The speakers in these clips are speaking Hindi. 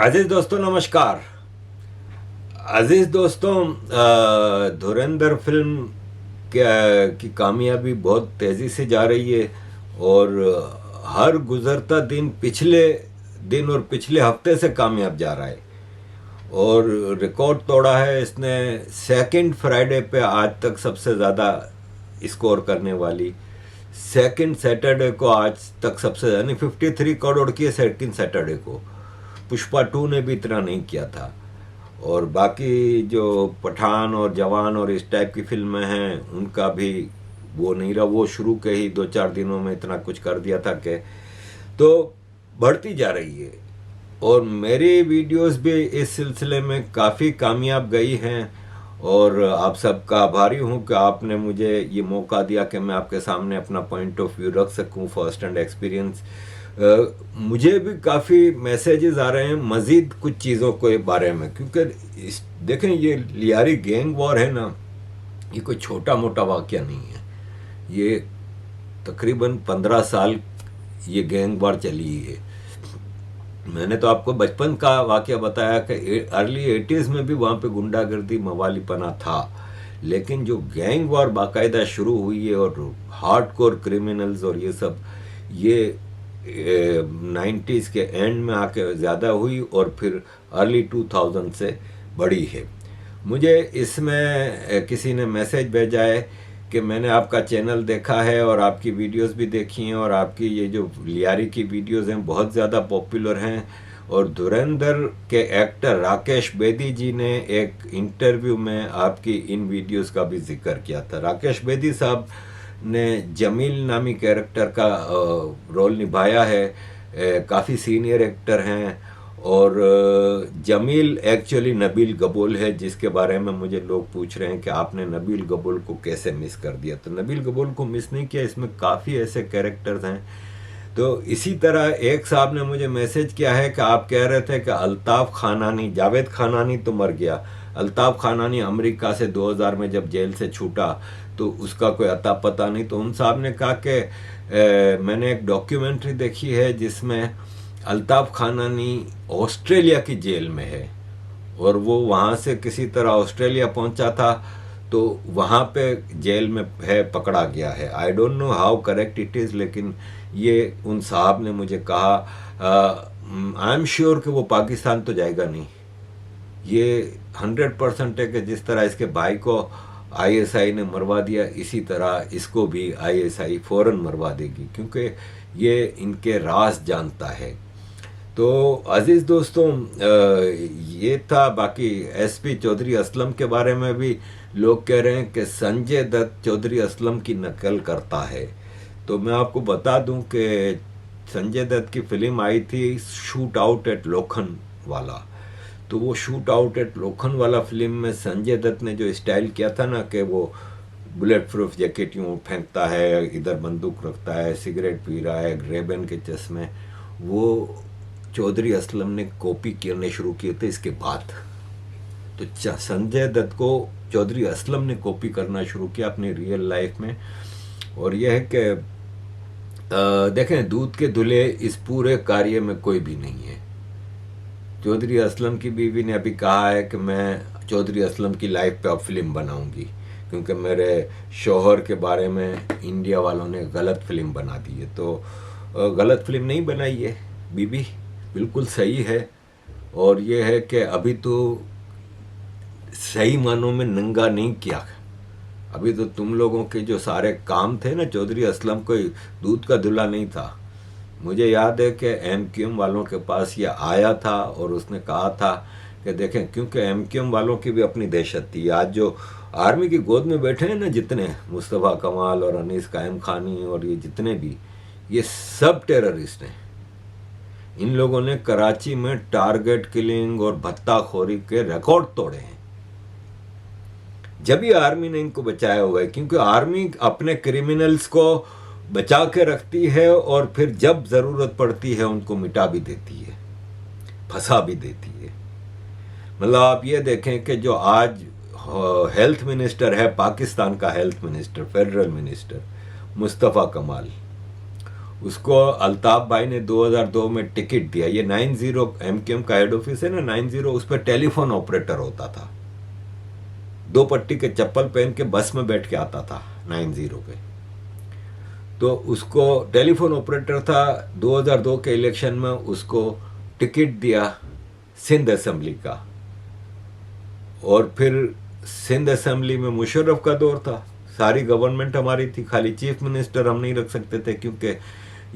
अजीज दोस्तों नमस्कार। अजीज दोस्तों, धुरंधर फिल्म की कामयाबी बहुत तेज़ी से जा रही है और हर गुजरता दिन पिछले दिन और पिछले हफ्ते से कामयाब जा रहा है और रिकॉर्ड तोड़ा है इसने। सेकंड फ्राइडे पे आज तक सबसे ज़्यादा स्कोर करने वाली, सेकंड सैटरडे को आज तक सबसे यानी 53 करोड़ की है सेकंड सैटरडे को। पुष्पा 2 ने भी इतना नहीं किया था। और बाकी जो पठान और जवान और इस टाइप की फिल्में हैं उनका भी वो नहीं रहा, वो शुरू के ही 2-4 दिनों में इतना कुछ कर दिया था कि तो बढ़ती जा रही है। और मेरी वीडियोस भी इस सिलसिले में काफ़ी कामयाब गई हैं और आप सबका आभारी हूँ कि आपने मुझे ये मौका दिया कि मैं आपके सामने अपना पॉइंट ऑफ व्यू रख सकूँ, फर्स्ट हैंड एक्सपीरियंस। मुझे भी काफ़ी मैसेजेस आ रहे हैं मज़ीद कुछ चीज़ों के बारे में, क्योंकि देखें ये लियारी गैंग वॉर है ना, ये कोई छोटा मोटा वाक़या नहीं है। ये तकरीबन 15 साल ये गैंग वॉर चली है। मैंने तो आपको बचपन का वाक़या बताया कि अर्ली 80s में भी वहाँ पे गुंडागर्दी मवालीपना था, लेकिन जो गैंग वॉर बाकायदा शुरू हुई है और हार्डकोर क्रिमिनल्स और ये सब, ये 90s के एंड में आके ज़्यादा हुई और फिर अर्ली 2000 से बढ़ी है। मुझे इसमें किसी ने मैसेज भेजा है कि मैंने आपका चैनल देखा है और आपकी वीडियोस भी देखी हैं और आपकी ये जो लियारी की वीडियोस हैं बहुत ज़्यादा पॉपुलर हैं। और धुरंधर के एक्टर राकेश बेदी जी ने एक इंटरव्यू में आपकी इन वीडियोस का भी जिक्र किया था। राकेश बेदी साहब ने जमील नामी कैरेक्टर का रोल निभाया है, काफ़ी सीनियर एक्टर हैं। और जमील एक्चुअली नबील गबूल है, जिसके बारे में मुझे लोग पूछ रहे हैं कि आपने नबील गबूल को कैसे मिस कर दिया। तो नबील गबूल को मिस नहीं किया, इसमें काफ़ी ऐसे कैरेक्टर्स हैं। तो इसी तरह एक साहब ने मुझे मैसेज किया है कि आप कह रहे थे कि अल्ताफ़ खानानी, जावेद खानानी तो मर गया, अल्ताफ़ खानानी अमेरिका से 2000 में जब जेल से छूटा तो उसका कोई अता पता नहीं। तो उन साहब ने कहा कि मैंने एक डॉक्यूमेंट्री देखी है जिसमें अल्ताफ़ खानानी ऑस्ट्रेलिया की जेल में है और वो वहाँ से किसी तरह ऑस्ट्रेलिया पहुँचा था, तो वहाँ पे जेल में है, पकड़ा गया है। I don't know how correct it is, लेकिन ये उन साहब ने मुझे कहा। आई एम श्योर कि वो पाकिस्तान तो जाएगा नहीं। ये 100% है कि जिस तरह इसके भाई को आईएसआई ने मरवा दिया, इसी तरह इसको भी आईएसआई फ़ौरन मरवा देगी, क्योंकि ये इनके राज जानता है। तो अजीज़ दोस्तों, ये था। बाकी एसपी चौधरी असलम के बारे में भी लोग कह रहे हैं कि संजय दत्त चौधरी असलम की नकल करता है। तो मैं आपको बता दूं कि संजय दत्त की फिल्म आई थी शूट आउट एट लोखंड वाला। तो वो शूट आउट एट लोखंड वाला फिल्म में संजय दत्त ने जो स्टाइल किया था ना, कि वो बुलेट प्रूफ जैकेट यूँ फेंकता है, इधर बंदूक रखता है, सिगरेट पी रहा है, रेबन के चश्मे, वो चौधरी असलम ने कॉपी करने शुरू किए थे इसके बाद। तो संजय दत्त को चौधरी असलम ने कॉपी करना शुरू किया अपनी रियल लाइफ में। और यह है कि देखें, दूध के धुले इस पूरे कार्य में कोई भी नहीं है। चौधरी असलम की बीवी ने अभी कहा है कि मैं चौधरी असलम की लाइफ पे अब फिल्म बनाऊंगी, क्योंकि मेरे शोहर के बारे में इंडिया वालों ने गलत फिल्म बना दी है। तो गलत फिल्म नहीं बनाई है बीबी, बिल्कुल सही है। और ये है कि अभी तो सही मानों में नंगा नहीं किया। अभी तो तुम लोगों के जो सारे काम थे ना, चौधरी असलम कोई दूध का धुला नहीं था। मुझे याद है कि एमक्यूएम वालों के पास ये आया था और उसने कहा था कि देखें, क्योंकि एमक्यूएम वालों की भी अपनी दहशत थी। आज जो आर्मी की गोद में बैठे हैं ना, जितने मुस्तफ़ा कमाल और अनीस कायम खानी और ये जितने भी, ये सब टेररिस्ट हैं। इन लोगों ने कराची में टारगेट किलिंग और भत्ताखोरी के रिकॉर्ड तोड़े हैं। जब भी आर्मी ने इनको बचाया हुआ है, क्योंकि आर्मी अपने क्रिमिनल्स को बचा के रखती है और फिर जब ज़रूरत पड़ती है उनको मिटा भी देती है, फंसा भी देती है। मतलब आप ये देखें कि जो आज हेल्थ मिनिस्टर है पाकिस्तान का, health minister, federal minister Mustafa कमाल, उसको अल्ताफ भाई ने 2002 में टिकट दिया। ये 90 एमक्यूएम का हेड ऑफिस है ना, 90, उस पर टेलीफोन ऑपरेटर होता था, 2 पट्टी के चप्पल पहन के बस में बैठ के आता था 90 पे। तो उसको टेलीफोन ऑपरेटर था। 2002 के इलेक्शन में उसको टिकट दिया सिंध असेंबली का, और फिर सिंध असेंबली में मुशर्रफ का दौर था, सारी गवर्नमेंट हमारी थी, खाली चीफ मिनिस्टर हम नहीं रख सकते थे, क्योंकि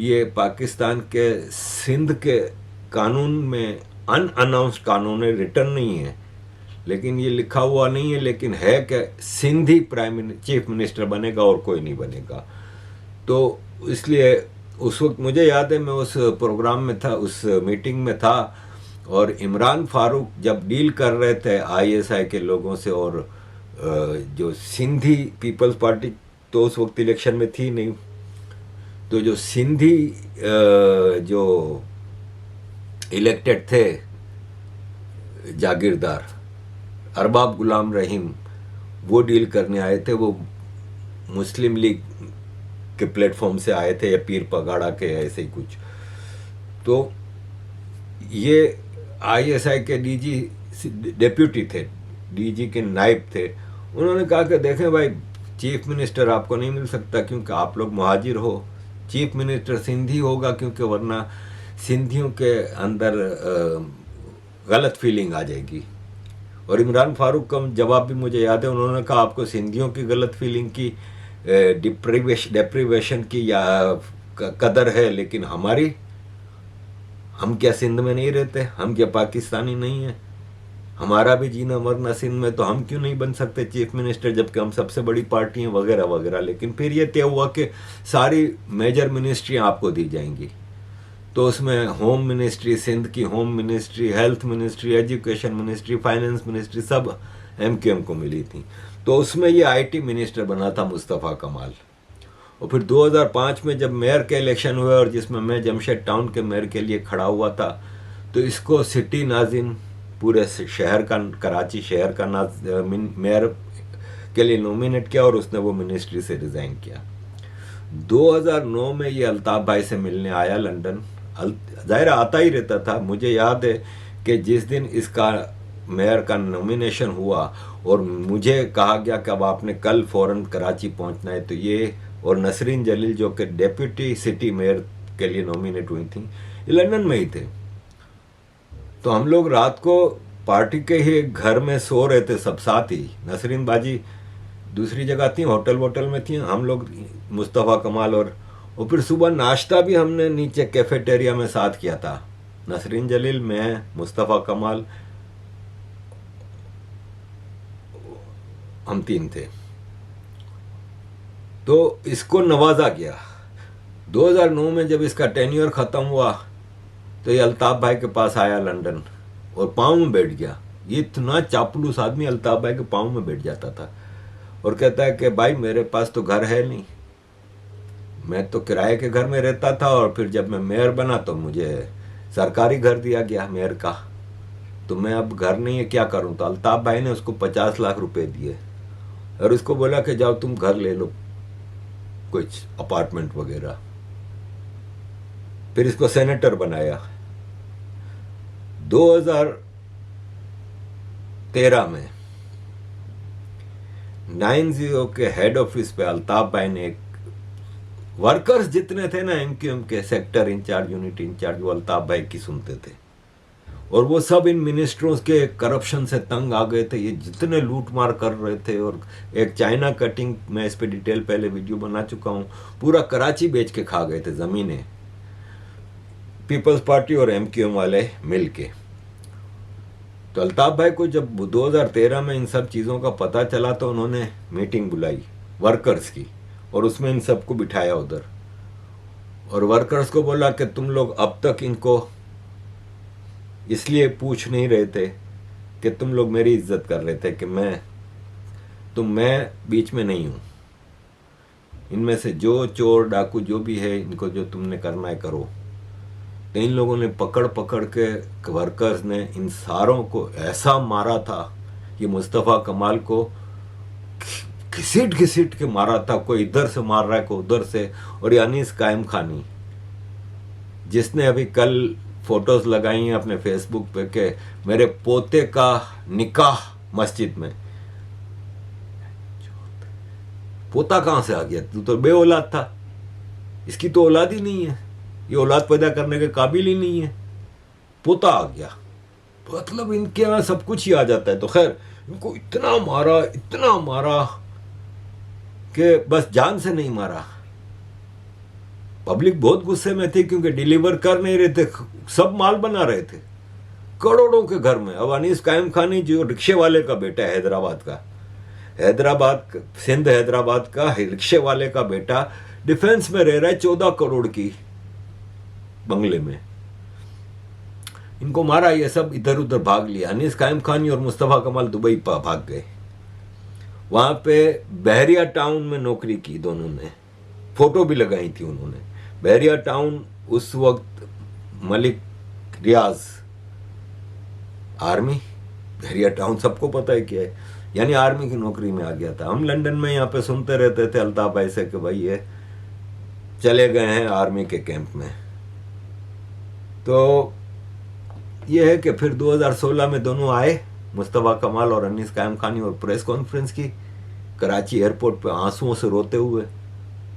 ये पाकिस्तान के सिंध के कानून में अनअनाउंस्ड कानून है, रिटर्न नहीं है, लेकिन ये लिखा हुआ नहीं है, लेकिन है कि सिंधी चीफ मिनिस्टर बनेगा और कोई नहीं बनेगा। तो इसलिए उस वक्त मुझे याद है, मैं उस प्रोग्राम में था, उस मीटिंग में था, और इमरान फारूक जब डील कर रहे थे आईएसआई के लोगों से, और जो सिंधी पीपल्स पार्टी तो उस वक्त इलेक्शन में थी नहीं, तो जो सिंधी जो इलेक्टेड थे जागीरदार अरबाब गुलाम रहीम, वो डील करने आए थे। वो मुस्लिम लीग के प्लेटफॉर्म से आए थे, या पीर पगाड़ा के, ऐसे ही कुछ। तो ये आईएसआई के डीजी डेप्यूटी थे, डीजी के नायब थे। उन्होंने कहा कि देखें भाई, चीफ मिनिस्टर आपको नहीं मिल सकता क्योंकि आप लोग मुहाजिर हो, चीफ मिनिस्टर सिंधी होगा, क्योंकि वरना सिंधियों के अंदर गलत फीलिंग आ जाएगी। और इमरान फारूक का जवाब भी मुझे याद है, उन्होंने कहा आपको सिंधियों की गलत फीलिंग की, डिप्रीवेशन की या कदर है, लेकिन हमारी, हम क्या सिंध में नहीं रहते, हम क्या पाकिस्तानी नहीं है, हमारा भी जीना मरना सिंध में, तो हम क्यों नहीं बन सकते चीफ मिनिस्टर, जबकि हम सबसे बड़ी पार्टी हैं, वगैरह वगैरह। लेकिन फिर ये तय हुआ कि सारी मेजर मिनिस्ट्रियाँ आपको दी जाएंगी। तो उसमें होम मिनिस्ट्री, सिंध की home ministry, health ministry, education ministry, finance ministry, सब एमक्यूएम को मिली थी। तो उसमें ये आईटी मिनिस्टर बना था मुस्तफ़ा कमाल। और फिर 2005 में जब मेयर के इलेक्शन हुए, और जिसमें मैं जमशेद टाउन के मेयर के लिए खड़ा हुआ था, तो इसको सिटी नाजिम, पूरे शहर का, कराची शहर का मेयर के लिए नॉमिनेट किया, और उसने वो मिनिस्ट्री से रिज़ाइन किया। 2009 में ये अल्ताफ भाई से मिलने आया लंदन। जाहिर आता ही रहता था। मुझे याद है कि जिस दिन इसका मेयर का नॉमिनेशन हुआ और मुझे कहा गया कि अब आपने कल फ़ौरन कराची पहुंचना है, तो ये और नसरीन जलील जो कि डेप्यूटी सिटी मेयर के लिए नॉमिनेट हुई थी, ये लंदन में ही थे। तो हम लोग रात को पार्टी के ही घर में सो रहे थे सब साथ ही। नसरीन बाजी दूसरी जगह थी, होटल वोटल में थी, हम लोग मुस्तफ़ा कमाल, और फिर सुबह नाश्ता भी हमने नीचे कैफेटेरिया में साथ किया था। नसरीन जलील, मैं, मुस्तफ़ा कमाल, हम 3 थे। तो इसको नवाजा गया। 2009 में जब इसका टेन्योर ख़त्म हुआ, तो ये अल्ताफ भाई के पास आया लंदन, और पाँव में बैठ गया। ये इतना चापलूस आदमी अल्ताफ भाई के पाँव में बैठ जाता था, और कहता है कि भाई मेरे पास तो घर है नहीं, मैं तो किराए के घर में रहता था, और फिर जब मैं मेयर बना तो मुझे सरकारी घर दिया गया मेयर का, तो मैं अब घर नहीं है, क्या करूं। तो अल्ताफ भाई ने उसको 50 लाख रुपए दिए, और उसको बोला कि जाओ तुम घर ले लो, कुछ अपार्टमेंट वगैरह। फिर इसको सेनेटर बनाया। 2013 में 90 के हेड ऑफिस पे अल्ताफ भाई ने एक, वर्कर्स जितने थे ना एमक्यूएम के, सेक्टर इंचार्ज, यूनिट इंचार्ज, वो अल्ताफ भाई की सुनते थे, और वो सब इन मिनिस्टरों के करप्शन से तंग आ गए थे। ये जितने लूट मार कर रहे थे, और एक चाइना कटिंग, मैं इस पे डिटेल पहले वीडियो बना चुका हूँ, पूरा कराची बेच के खा गए थे ज़मीनें, पीपल्स पार्टी और एमक्यूएम वाले मिल के। तो अल्ताफ भाई को जब 2013 में इन सब चीज़ों का पता चला, तो उन्होंने मीटिंग बुलाई वर्कर्स की, और उसमें इन सबको बिठाया उधर, और वर्कर्स को बोला कि तुम लोग अब तक इनको इसलिए पूछ नहीं रहे थे कि तुम लोग मेरी इज्जत कर रहे थे कि मैं बीच में नहीं हूँ, इनमें से जो चोर डाकू जो भी है, इनको जो तुमने करना है करो। तो इन लोगों ने पकड़ पकड़ के, वर्कर्स ने इन सारों को ऐसा मारा था, ये मुस्तफ़ा कमाल को घिसीट घिसीट के मारा था, कोई इधर से मार रहा है, कोई उधर से। और ये अनीस कायम खानी, जिसने अभी कल फोटोज लगाई हैं अपने फेसबुक पे कि मेरे पोते का निकाह मस्जिद में। पोता कहां से आ गया? तू तो बे औलाद था, इसकी तो औलाद ही नहीं है, ये औलाद पैदा करने के काबिल ही नहीं है, पोता आ गया। मतलब इनके यहाँ सब कुछ ही आ जाता है। तो खैर, इनको इतना मारा कि बस जान से नहीं मारा। पब्लिक बहुत गुस्से में थी क्योंकि डिलीवर कर नहीं रहे थे, सब माल बना रहे थे करोड़ों के घर में। अब अनीस कायम खानी जो रिक्शे वाले का बेटा है, सिंध हैदराबाद का रिक्शे वाले का बेटा डिफेंस में रह रहा है 14 करोड़ की बंगले में। इनको मारा, ये सब इधर उधर भाग लिया। अनीस कायम खानी और मुस्तफा कमाल दुबई भाग गए। वहां पे बहरिया टाउन में नौकरी की दोनों ने, फोटो भी लगाई थी उन्होंने। बहरिया टाउन उस वक्त मलिक रियाज आर्मी, बहरिया टाउन सबको पता है क्या है, यानी आर्मी की नौकरी में आ गया था। हम लंदन में यहाँ पे सुनते रहते थे अल्ताफ भाई से कि भाई ये चले गए हैं आर्मी के कैंप में। तो ये है कि फिर 2016 में दोनों आए, मुस्तफा कमाल और अनीस कायम खानी, और प्रेस कॉन्फ्रेंस की कराची एयरपोर्ट पे आंसुओं से रोते हुए।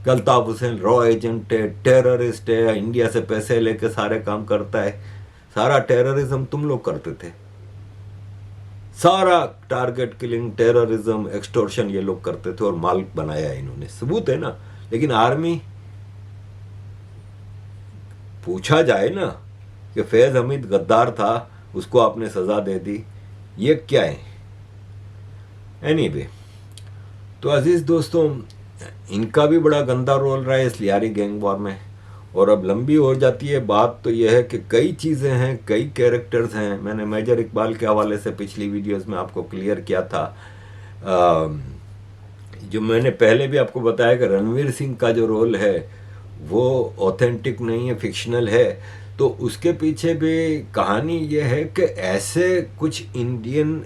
अल्ताफ हुसैन रॉ एजेंट है, टेररिस्ट है, इंडिया से पैसे लेके सारे काम करता है, सारा टेररिज्म तुम लोग करते थे, सारा टारगेट किलिंग, टेररिज्म, एक्सटोर्शन ये लोग करते थे और माल बनाया इन्होंने, सबूत है ना। लेकिन आर्मी, पूछा जाए ना कि फैज हमीद गद्दार था, उसको आपने सजा दे दी, ये क्या है? एनीवे, तो अजीज दोस्तों, इनका भी बड़ा गंदा रोल रहा है इस लियारी गैंग वॉर में। और अब लंबी हो जाती है बात, तो यह है कि कई चीज़ें हैं, कई कैरेक्टर्स हैं। मैंने मेजर इकबाल के हवाले से पिछली वीडियोस में आपको क्लियर किया था। जो मैंने पहले भी आपको बताया कि रणवीर सिंह का जो रोल है वो ऑथेंटिक नहीं है, फिक्शनल है। तो उसके पीछे भी कहानी यह है कि ऐसे कुछ इंडियन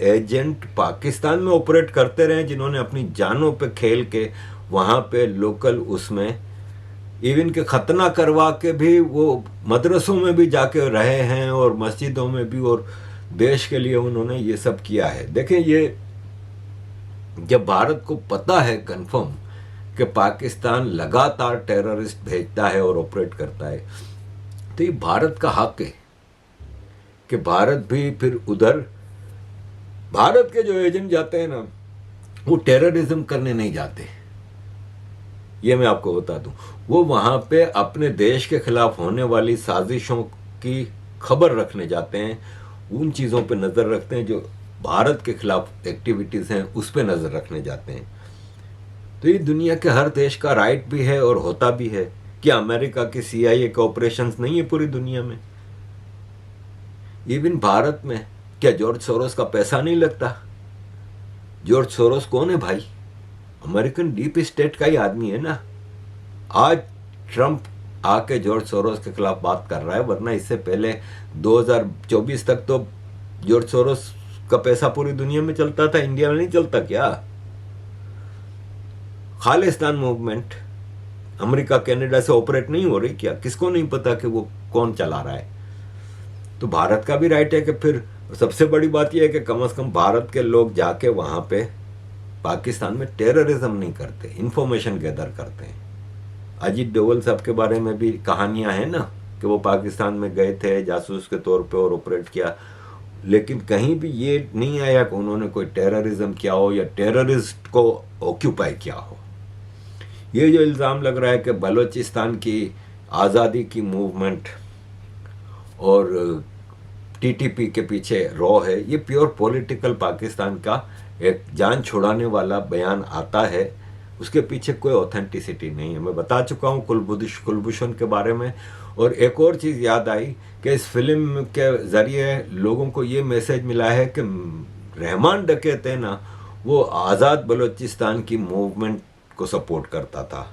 एजेंट पाकिस्तान में ऑपरेट करते रहे जिन्होंने अपनी जानों पे खेल के वहाँ पे लोकल उसमें इवन के खतना करवा के भी वो मदरसों में भी जाके रहे हैं और मस्जिदों में भी, और देश के लिए उन्होंने ये सब किया है। देखें, ये जब भारत को पता है कंफर्म कि पाकिस्तान लगातार टेररिस्ट भेजता है और ऑपरेट करता है, तो ये भारत का हक है कि भारत भी फिर उधर, भारत के जो एजेंट जाते हैं ना, वो टेररिज्म करने नहीं जाते, ये मैं आपको बता दूं। वो वहां पे अपने देश के खिलाफ होने वाली साजिशों की खबर रखने जाते हैं, उन चीज़ों पे नज़र रखते हैं जो भारत के खिलाफ एक्टिविटीज़ हैं, उस पे नज़र रखने जाते हैं। तो ये दुनिया के हर देश का राइट भी है और होता भी है। क्या अमेरिका की CIA के ऑपरेशंस नहीं है पूरी दुनिया में? इवन भारत में क्या जॉर्ज सोरोस का पैसा नहीं लगता? जॉर्ज सोरोस कौन है भाई? अमेरिकन डीप स्टेट का ही आदमी है ना। आज ट्रंप आके जॉर्ज सोरोस के खिलाफ बात कर रहा है, वरना इससे पहले 2024 तक तो जॉर्ज सोरोस का पैसा पूरी दुनिया में चलता था, इंडिया में नहीं चलता क्या? खालिस्तान मूवमेंट अमेरिका कनाडा से ऑपरेट नहीं हो रही क्या? किसको नहीं पता कि वो कौन चला रहा है? तो भारत का भी राइट है कि फिर, सबसे बड़ी बात यह है कि कम से कम भारत के लोग जाके वहां पे पाकिस्तान में टेररिज्म नहीं करते, इंफॉर्मेशन गैदर करते हैं। अजीत डोवल साहब के बारे में भी कहानियां हैं ना कि वो पाकिस्तान में गए थे जासूस के तौर पे और ऑपरेट किया, लेकिन कहीं भी ये नहीं आया कि उन्होंने कोई टेररिज्म किया हो या टेररिस्ट को ऑक्यूपाई किया हो। ये जो इल्ज़ाम लग रहा है कि बलूचिस्तान की आज़ादी की मूवमेंट और TTP के पीछे रॉ है, ये प्योर पॉलिटिकल पाकिस्तान का एक जान छुड़ाने वाला बयान आता है, उसके पीछे कोई ऑथेंटिसिटी नहीं है। मैं बता चुका हूँ कुलभूषण के बारे में। और एक और चीज़ याद आई कि इस फिल्म के ज़रिए लोगों को ये मैसेज मिला है कि रहमान डकैत है ना, वो आज़ाद बलूचिस्तान की मूवमेंट को सपोर्ट करता था,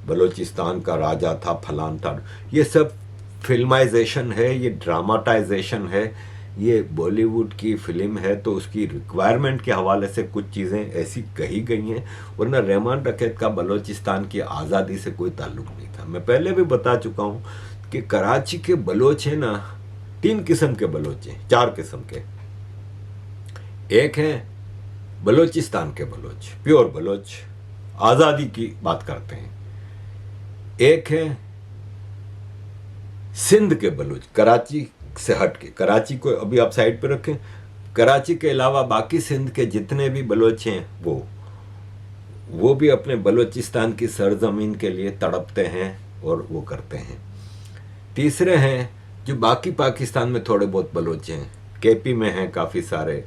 बलूचिस्तान का राजा था, फलान था। ये सब फिल्माइजेशन है, ये ड्रामाटाइजेशन है, ये बॉलीवुड की फिल्म है, तो उसकी रिक्वायरमेंट के हवाले से कुछ चीज़ें ऐसी कही गई हैं, वरना रहमान डकैत का बलूचिस्तान की आज़ादी से कोई ताल्लुक़ नहीं था। मैं पहले भी बता चुका हूँ कि कराची के बलोच हैं ना, 3 किस्म के बलोच हैं, 4 किस्म के। एक है बलोचिस्तान के बलोच, प्योर बलोच, आज़ादी की बात करते हैं। एक है सिंध के बलोच, कराची से हट के, कराची को अभी आप साइड पे रखें, कराची के अलावा बाकी सिंध के जितने भी बलोच हैं वो भी अपने बलोचिस्तान की सरजमीन के लिए तड़पते हैं और वो करते हैं। तीसरे हैं जो बाकी पाकिस्तान में थोड़े बहुत बलोच हैं, केपी में हैं काफ़ी सारे,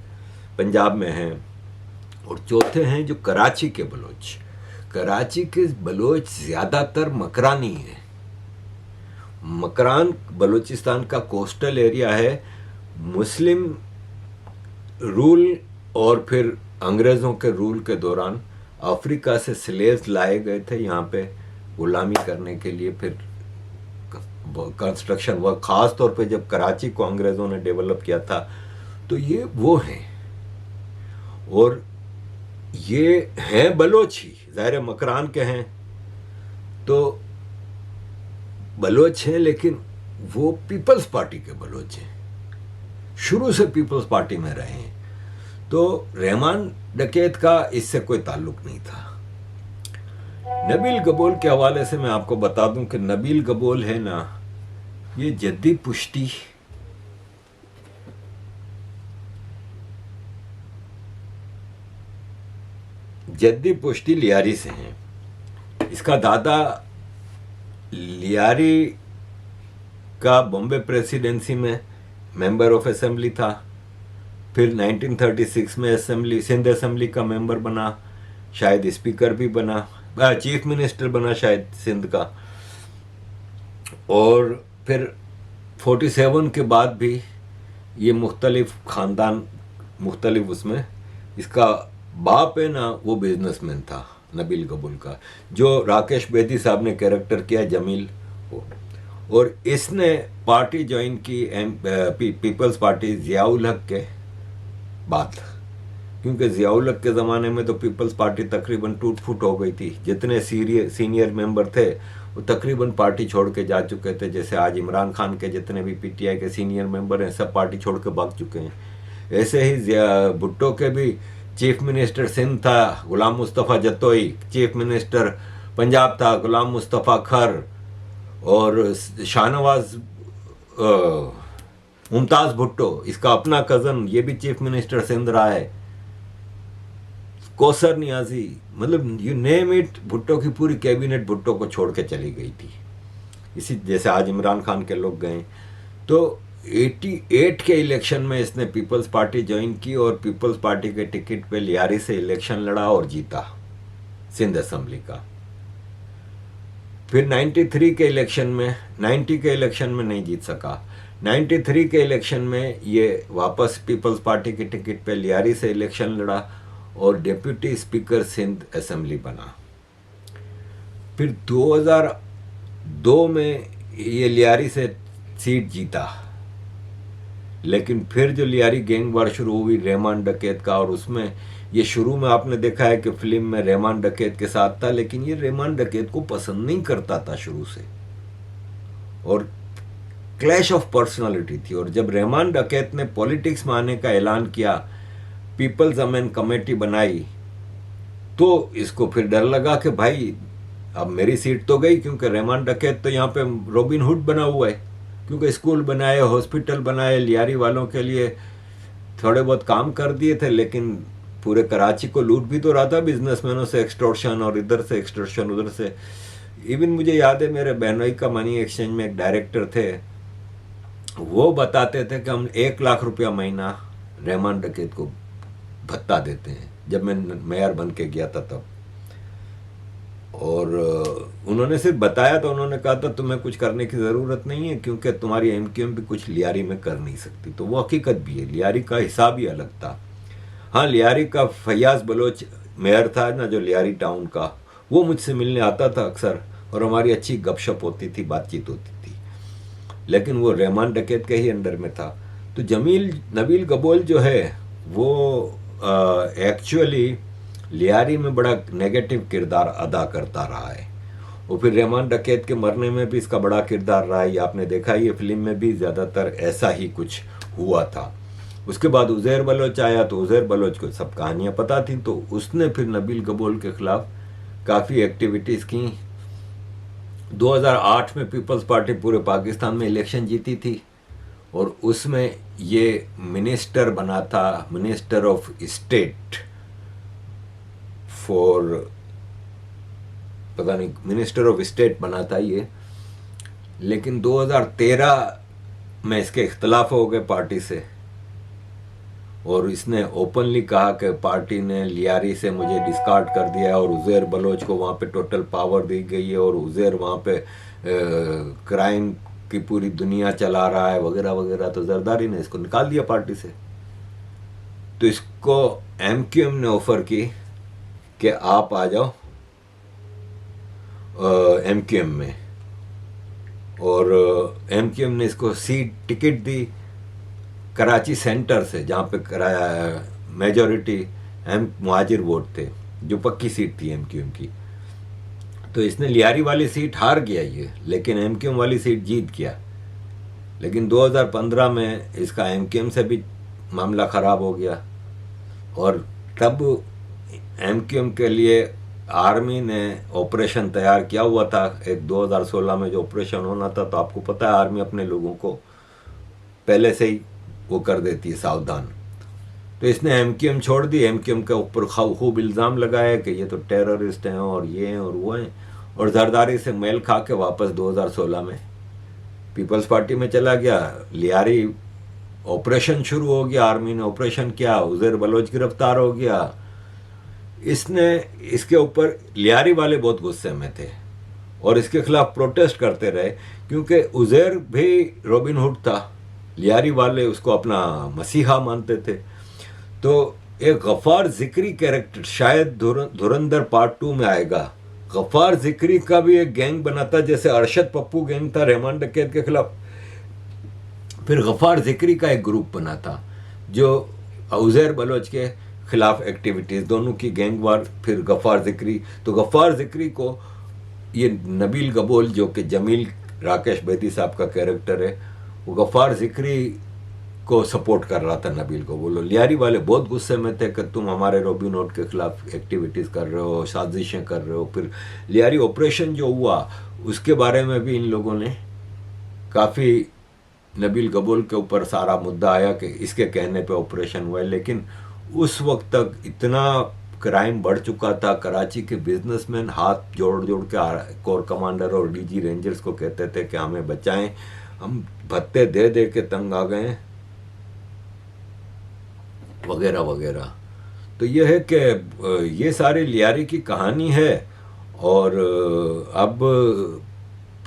पंजाब में हैं। और चौथे हैं जो कराची के बलोच। कराची के बलोच ज़्यादातर मकरानी हैं। मकरान बलूचिस्तान का कोस्टल एरिया है। मुस्लिम रूल और फिर अंग्रेज़ों के रूल के दौरान अफ्रीका से स्लेव्स लाए गए थे यहाँ पे गुलामी करने के लिए, फिर कंस्ट्रक्शन वर्क, ख़ास तौर पे जब कराची को अंग्रेज़ों ने डेवलप किया था। तो ये वो हैं, और ये हैं बलोच ही, ज़ाहिर मकरान के हैं तो बलोच हैं, लेकिन वो पीपल्स पार्टी के बलोच हैं, शुरू से पीपल्स पार्टी में रहे हैं। तो रहमान डकैत का इससे कोई ताल्लुक नहीं था। नबील गबोल के हवाले से मैं आपको बता दूं कि नबील गबोल है ना, ये जद्दी पुश्ती लियारी से हैं। इसका दादा लियारी का बॉम्बे प्रेसिडेंसी में मेंबर ऑफ असेंबली था, फिर 1936 में सिंध असेंबली का मेंबर बना, शायद स्पीकर भी बना, चीफ मिनिस्टर बना शायद सिंध का। और फिर 47 के बाद भी ये मुख्तलिफ ख़ानदान, मुख्तलिफ उसमें, इसका बाप है ना वो बिजनेसमैन था नबील गबूल का, जो राकेश बेदी साहब ने कैरेक्टर किया जमील हो। और इसने पार्टी ज्वाइन की पीपल्स पार्टी ज़ियाउल हक के बाद, क्योंकि ज़ियाउल हक के ज़माने में तो पीपल्स पार्टी तकरीबन टूट फूट हो गई थी। जितने सीनियर मेंबर थे वो तकरीबन पार्टी छोड़ के जा चुके थे। जैसे आज इमरान खान के जितने भी पीटीआई के सीनियर मेंबर हैं सब पार्टी छोड़ के भाग चुके हैं। ऐसे ही भुट्टो के भी चीफ मिनिस्टर सिंध था गुलाम मुस्तफ़ा जतोई, चीफ मिनिस्टर पंजाब था गुलाम मुस्तफ़ा खर, और शाहनवाज मुमताज़ भुट्टो, इसका अपना कज़न, ये भी चीफ मिनिस्टर सिंध रहा है, कौसर नियाजी, मतलब यू नेम इट, भुट्टो की पूरी कैबिनेट भुट्टो को छोड़ के चली गई थी। इसी जैसे आज इमरान खान के लोग गए। तो 88 के इलेक्शन में इसने पीपल्स पार्टी ज्वाइन की और पीपल्स पार्टी के टिकट पे लियारी से इलेक्शन लड़ा और जीता सिंध असेंबली का। फिर 93 के इलेक्शन में, 90 के इलेक्शन में नहीं जीत सका, 93 के इलेक्शन में ये वापस पीपल्स पार्टी के टिकट पे लियारी से इलेक्शन लड़ा और डिप्टी स्पीकर सिंध असेंबली बना। फिर 2002 में ये लियारी से सीट जीता, लेकिन फिर जो लियारी गैंग वार शुरू हुई रहमान डकैत का, और उसमें ये शुरू में आपने देखा है कि फिल्म में रहमान डकैत के साथ था, लेकिन ये रहमान डकैत को पसंद नहीं करता था शुरू से, और क्लैश ऑफ पर्सनालिटी थी। और जब रहमान डकैत ने पॉलिटिक्स में आने का ऐलान किया, पीपल्स अमेन कमेटी बनाई, तो इसको फिर डर लगा कि भाई अब मेरी सीट तो गई, क्योंकि रहमान डकैत तो यहाँ पे रॉबिन हुड बना हुआ है, क्योंकि स्कूल बनाए, हॉस्पिटल बनाए, लियारी वालों के लिए थोड़े बहुत काम कर दिए थे, लेकिन पूरे कराची को लूट भी तो रहा था बिजनेसमैनों से एक्सटॉर्शन, और इधर से एक्सटॉर्शन उधर से। इवन मुझे याद है मेरे बहनोई का मनी एक्सचेंज में एक डायरेक्टर थे, वो बताते थे कि हम 1 लाख रुपया महीना रहमान डकैत को भत्ता देते हैं, जब मैं मेयर बन के गया था तब। और उन्होंने सिर्फ बताया था, उन्होंने कहा था तुम्हें कुछ करने की ज़रूरत नहीं है, क्योंकि तुम्हारी एमक्यूएम भी कुछ लियारी में कर नहीं सकती। तो वो हकीकत भी है, लियारी का हिसाब ही अलग था। हाँ, लियारी का फैयाज बलोच मेयर था ना, जो लियारी टाउन का, वो मुझसे मिलने आता था अक्सर, और हमारी अच्छी गपशप होती थी, बातचीत होती थी, लेकिन वो रहमान डकैत के ही अंडर में था। तो नबील गबोल जो है वो एक्चुअली लियारी में बड़ा नेगेटिव किरदार अदा करता रहा है, और फिर रहमान डकैत के मरने में भी इसका बड़ा किरदार रहा है, ये आपने देखा, ये फिल्म में भी ज़्यादातर ऐसा ही कुछ हुआ था। उसके बाद उज़ैर बलोच आया, तो उज़ैर बलोच को सब कहानियाँ पता थी, तो उसने फिर नबील गबोल के खिलाफ काफ़ी एक्टिविटीज़ की। 2008 में पीपल्स पार्टी पूरे पाकिस्तान में इलेक्शन जीती थी, और उसमें ये मिनिस्टर बना था, मिनिस्टर ऑफ स्टेट फॉर, पता नहीं, मिनिस्टर ऑफ स्टेट बना था ये। लेकिन 2013 में इसके इख्तलाफ हो गए पार्टी से, और इसने ओपनली कहा कि पार्टी ने लियारी से मुझे डिस्कार्ड कर दिया है, और उज़ैर बलोच को वहाँ पे टोटल पावर दी गई है, और उज़ैर वहाँ पे क्राइम की पूरी दुनिया चला रहा है वगैरह वगैरह। तो जरदारी ने इसको निकाल दिया पार्टी से। तो इसको एमक्यूएम ने ऑफर की कि आप आ जाओ एमक्यूएम में, और एमक्यूएम ने इसको सीट टिकट दी कराची सेंटर से, जहाँ पे कराया मेजॉरिटी मुहाजिर वोट थे, जो पक्की सीट थी एमक्यूएम की। तो इसने लियारी वाली सीट हार गया ये, लेकिन एमक्यूएम वाली सीट जीत गया। लेकिन 2015 में इसका एमक्यूएम से भी मामला ख़राब हो गया, और तब एमक्यूएम के लिए आर्मी ने ऑपरेशन तैयार किया हुआ था। एक 2016 में जो ऑपरेशन होना था, तो आपको पता है आर्मी अपने लोगों को पहले से ही वो कर देती है सावधान। तो इसने एमक्यूएम छोड़ दी, एमक्यूएम के ऊपर खूब इल्ज़ाम लगाया कि ये तो टेररिस्ट हैं और ये हैं और वो हैं, और जरदारी से मेल खा के वापस 2016 में पीपल्स पार्टी में चला गया। लियारी ऑपरेशन शुरू हो गया, आर्मी ने ऑपरेशन किया, उज़ैर बलोच गिरफ्तार हो गया। इसने इसके ऊपर लियारी वाले बहुत गुस्से में थे और इसके खिलाफ प्रोटेस्ट करते रहे, क्योंकि उज़ैर भी रॉबिन हुड था, लियारी वाले उसको अपना मसीहा मानते थे। तो एक गफ़ार ज़िक्री कैरेक्टर शायद धुरंधर पार्ट 2 में आएगा। गफ़ार ज़िक्री का भी एक गैंग बना था, जैसे अरशद पप्पू गैंग था रहमान डकैत के खिलाफ, फिर गफ़ार ज़िक्री का एक ग्रुप बना था जो उज़ैर बलोच के खिलाफ एक्टिविटीज़, दोनों की गैंग वार। फिर गफ़ार ज़िक्री, तो गफ़ार ज़िक्री को ये नबील गबोल, जो कि जमील राकेश बेदी साहब का कैरेक्टर है, वो गफ़ार ज़िक्री को सपोर्ट कर रहा था नबील गबोल। लियारी वाले बहुत गुस्से में थे कि तुम हमारे रॉबिन हुड के खिलाफ एक्टिविटीज़ कर रहे हो, साजिशें कर रहे हो। फिर लियारी ऑपरेशन जो हुआ उसके बारे में भी इन लोगों ने काफ़ी, नबील गबोल के ऊपर सारा मुद्दा आया कि इसके कहने पे ऑपरेशन हुआ है। लेकिन उस वक्त तक इतना क्राइम बढ़ चुका था, कराची के बिजनेसमैन हाथ जोड़ जोड़ के कोर कमांडर और डीजी रेंजर्स को कहते थे कि हमें बचाएं, हम भत्ते दे दे के तंग आ गए, वगैरह वगैरह। तो यह है कि ये सारी लियारी की कहानी है। और अब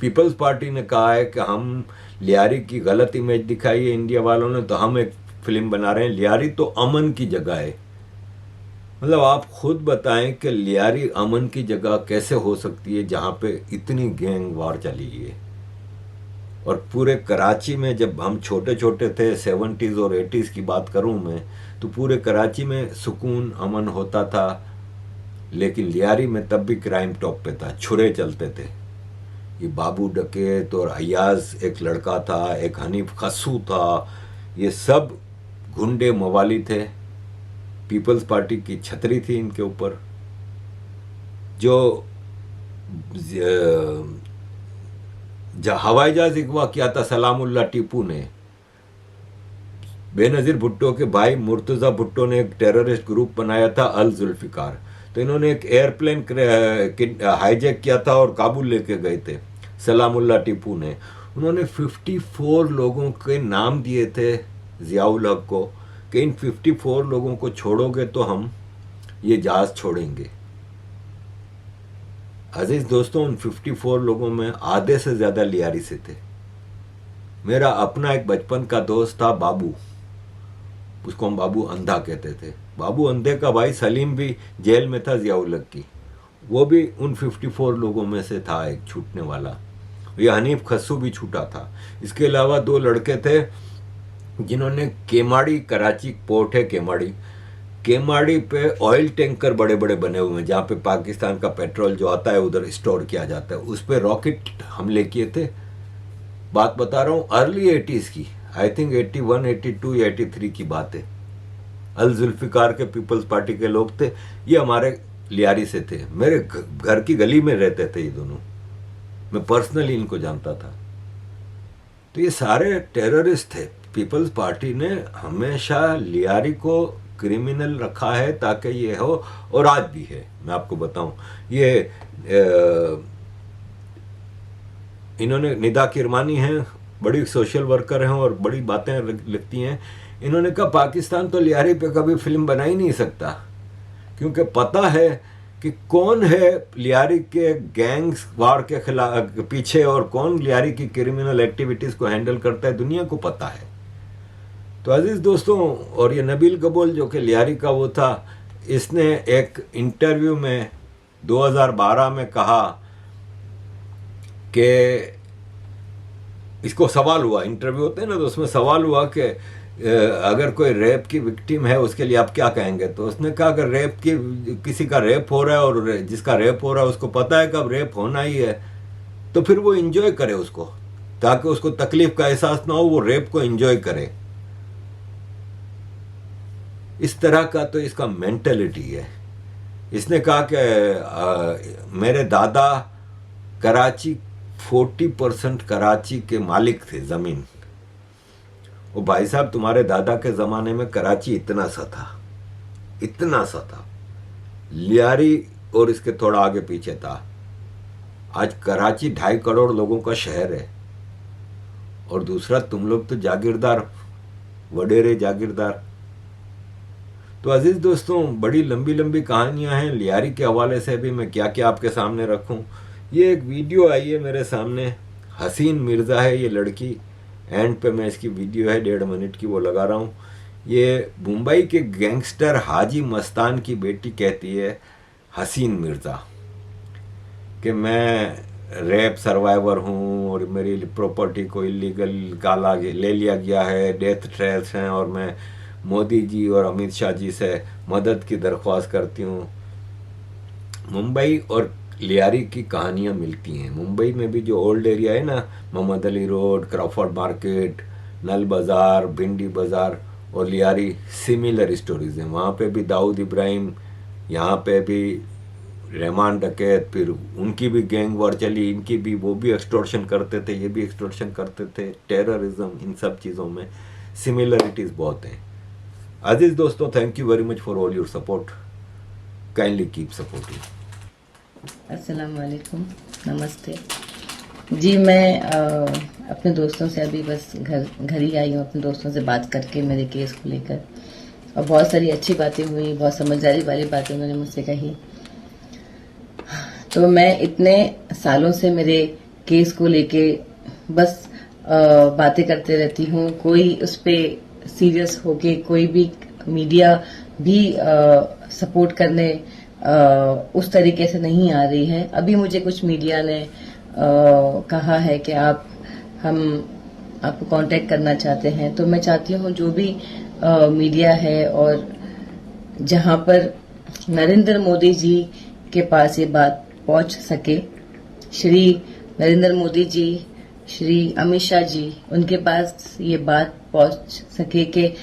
पीपल्स पार्टी ने कहा है कि हम लियारी की गलत इमेज दिखाई है इंडिया वालों ने, तो हम एक फिल्म बना रहे हैं। लियारी तो अमन की जगह है, मतलब आप खुद बताएं कि लियारी अमन की जगह कैसे हो सकती है जहां पे इतनी गैंग वार चली है। और पूरे कराची में जब हम छोटे छोटे थे, 70s और 80s की बात करूं मैं, तो पूरे कराची में सुकून अमन होता था। लेकिन लियारी में तब भी क्राइम टॉप पे था, छुरे चलते थे। ये बाबू डकैत और अयाज एक लड़का था, एक हनीफ खस्सू था, ये सब गुंडे मवाली थे। पीपल्स पार्टी की छतरी थी इनके ऊपर। जो हवाई जहाज अगवा किया था सलामुल्लाह टीपू ने, बेनज़ीर भुट्टो के भाई मुर्तज़ा भुट्टो ने एक टेररिस्ट ग्रुप बनाया था अल जुल्फ़िकार। तो इन्होंने एक एयरप्लेन हाईजैक किया था और काबुल लेके गए थे सलामुल्लाह टीपू ने। उन्होंने 54 लोगों के नाम दिए थे ज़ियाउल हक को कि इन 54 लोगों को छोड़ोगे तो हम ये जहाज़ छोड़ेंगे। अजीज़ दोस्तों, उन 54 लोगों में आधे से ज़्यादा लियारी से थे। मेरा अपना एक बचपन का दोस्त था बाबू, उसको हम बाबू अंधा कहते थे। बाबू अंधे का भाई सलीम भी जेल में था ज़ियाउल हक की, वो भी उन 54 लोगों में से था, एक छूटने वाला। ये हनीफ खस्सू भी छूटा था। इसके अलावा 2 लड़के थे जिन्होंने केमाड़ी, कराची पोर्ट है केमाड़ी, केमाड़ी पे ऑयल टैंकर बड़े बड़े बने हुए हैं, जहाँ पे पाकिस्तान का पेट्रोल जो आता है उधर स्टोर किया जाता है, उस पे रॉकेट हमले किए थे। बात बता रहा हूँ अर्ली 80s की, आई थिंक 81, 82 या 83 की बात है। अल जुल्फिकार के पीपल्स पार्टी के लोग थे, ये हमारे लियारी से थे, मेरे घर की गली में रहते थे ये दोनों, मैं पर्सनली इनको जानता था। तो ये सारे टेररिस्ट थे। पीपल्स पार्टी ने हमेशा लियारी को क्रिमिनल रखा है ताकि ये हो, और आज भी है। मैं आपको बताऊं, ये इन्होंने निदा किरमानी हैं, बड़ी सोशल वर्कर हैं और बड़ी बातें लिखती हैं। इन्होंने कहा पाकिस्तान तो लियारी पे कभी फिल्म बना ही नहीं सकता, क्योंकि पता है कि कौन है लियारी के गैंग्स वार के खिलाफ पीछे और कौन लियारी की क्रिमिनल एक्टिविटीज को हैंडल करता है, दुनिया को पता है। तो अजीज दोस्तों, और ये नबील कबूल जो कि लियारी का वो था, इसने एक इंटरव्यू में 2012 में कहा कि इसको सवाल हुआ, इंटरव्यू होते हैं ना, तो उसमें सवाल हुआ कि अगर कोई रेप की विक्टिम है उसके लिए आप क्या कहेंगे। तो उसने कहा अगर किसी का रेप हो रहा है और जिसका रेप हो रहा है उसको पता है कब रेप होना ही है, तो फिर वो एंजॉय करे उसको, ताकि उसको तकलीफ का एहसास ना हो, वो रेप को एंजॉय करे। इस तरह का तो इसका मेंटेलिटी है। इसने कहा कि मेरे दादा कराची 40% कराची के मालिक थे ज़मीन। वो भाई साहब, तुम्हारे दादा के ज़माने में कराची इतना सा था, इतना सा था। लियारी और इसके थोड़ा आगे पीछे था। आज कराची 2.5 करोड़ लोगों का शहर है। और दूसरा, तुम लोग तो जागीरदार, वडेरे जागीरदार। तो अजीज दोस्तों, बड़ी लंबी लंबी कहानियां हैं लियारी के हवाले से। भी मैं क्या क्या आपके सामने रखूं। ये एक वीडियो आई है मेरे सामने, हसीन मिर्ज़ा है ये लड़की, एंड पे मैं इसकी वीडियो है 1.5 मिनट की, वो लगा रहा हूँ। ये मुंबई के गैंगस्टर हाजी मस्तान की बेटी कहती है, हसीन मिर्ज़ा, कि मैं रेप सर्वाइवर हूँ और मेरी प्रॉपर्टी को इलीगल काला ले लिया गया है, डेथ थ्रेट्स हैं, और मैं मोदी जी और अमित शाह जी से मदद की दरख्वास्त करती हूँ। मुंबई और लियारी की कहानियाँ मिलती हैं। मुंबई में भी जो ओल्ड एरिया है ना, Mohammed Ali Road, Crawford Market, Nal Bazaar, Bhendi बाज़ार, और लियारी सिमिलर स्टोरीज हैं। वहाँ पे भी दाऊद इब्राहिम, यहाँ पे भी रहमान डकैत, फिर उनकी भी गैंग वॉर चली, इनकी भी, वो भी एक्सटॉर्शन करते थे, ये भी एक्सटॉर्शन करते थे, टेररिज्म, इन सब चीज़ों में सिमिलरिटीज़ बहुत हैं। अजीज दोस्तों, thank you very much for all your support, kindly keep supporting. अस्सलाम वालेकुम, नमस्ते जी। मैं अपने दोस्तों से अभी बस घर ही आई हूँ, अपने दोस्तों से बात करके मेरे केस को लेकर, और बहुत सारी अच्छी बातें हुई, बहुत समझदारी वाली बातें उन्होंने मुझसे कही। तो मैं इतने सालों से मेरे केस को लेके बस बातें करते रहती हूँ। कोई उस पर सीरियस होके, कोई भी मीडिया भी सपोर्ट करने उस तरीके से नहीं आ रही है। अभी मुझे कुछ मीडिया ने कहा है कि हम आपको कांटेक्ट करना चाहते हैं। तो मैं चाहती हूँ जो भी मीडिया है और जहां पर नरेंद्र मोदी जी के पास ये बात पहुंच सके, श्री नरेंद्र मोदी जी, श्री अमित शाह जी, उनके पास ये बात पहुंच सके कि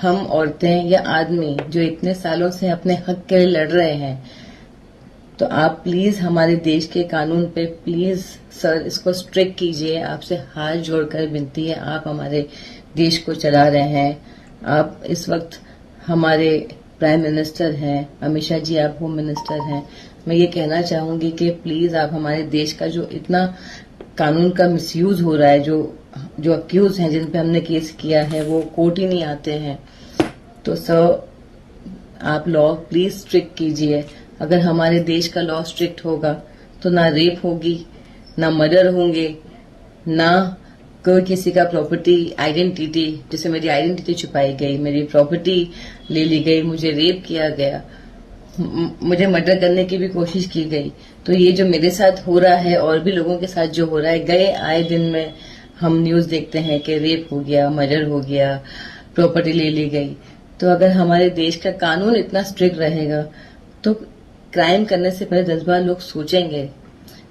हम औरतें या आदमी जो इतने सालों से अपने हक के लिए लड़ रहे हैं, तो आप प्लीज हमारे देश के कानून पे प्लीज सर इसको स्ट्रिक्ट कीजिए। आपसे हाथ जोड़कर विनती है, आप हमारे देश को चला रहे हैं, आप इस वक्त हमारे प्राइम मिनिस्टर हैं, अमित शाह जी आप होम मिनिस्टर हैं। मैं ये कहना चाहूंगी कि प्लीज आप हमारे देश का जो इतना कानून का मिसयूज हो रहा है, जो अक्यूज हैं जिन पे हमने केस किया है वो कोर्ट ही नहीं आते हैं, तो सर आप लॉ प्लीज स्ट्रिक्ट कीजिए। अगर हमारे देश का लॉ स्ट्रिक्ट होगा तो ना रेप होगी, ना मर्डर होंगे, ना कोई किसी का प्रॉपर्टी आइडेंटिटी, जैसे मेरी आइडेंटिटी छुपाई गई, मेरी प्रॉपर्टी ले ली गई, मुझे रेप किया गया, मुझे मर्डर करने की भी कोशिश की गई। तो ये जो मेरे साथ हो रहा है और भी लोगों के साथ जो हो रहा है, गए आए दिन में हम न्यूज देखते हैं कि रेप हो गया, मर्डर हो गया, प्रॉपर्टी ले ली गई। तो अगर हमारे देश का कानून इतना स्ट्रिक्ट रहेगा तो क्राइम करने से पहले 10 बार लोग सोचेंगे।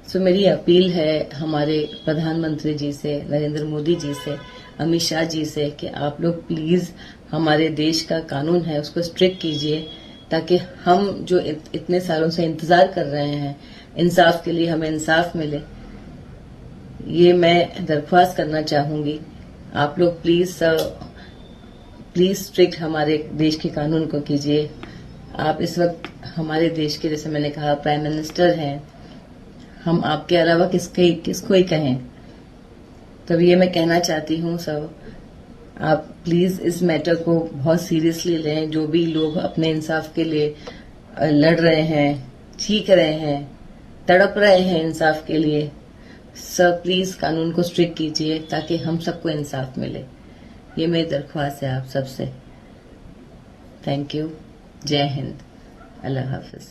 सो मेरी अपील है हमारे प्रधानमंत्री जी से, नरेंद्र मोदी जी से, अमित शाह जी से कि आप लोग प्लीज हमारे देश का कानून है उसको स्ट्रिक्ट कीजिए, ताकि हम जो इतने सालों से इंतजार कर रहे हैं इंसाफ के लिए, हमें इंसाफ मिले। ये मैं दरख्वास्त करना चाहूंगी। आप लोग प्लीज स्ट्रिक्ट हमारे देश के कानून को कीजिए। आप इस वक्त हमारे देश के, जैसे मैंने कहा, प्राइम मिनिस्टर हैं। हम आपके अलावा किसको ही कहें। तब ये मैं कहना चाहती हूँ सब, आप प्लीज इस मैटर को बहुत सीरियसली लें। जो भी लोग अपने इंसाफ के लिए लड़ रहे हैं, चीख रहे हैं, तड़प रहे हैं इंसाफ के लिए, सर प्लीज कानून को स्ट्रिक्ट कीजिए ताकि हम सबको इंसाफ मिले। ये मेरी दरख्वास्त है आप सबसे। Thank you. जय हिंद। अल्लाह हाफिज।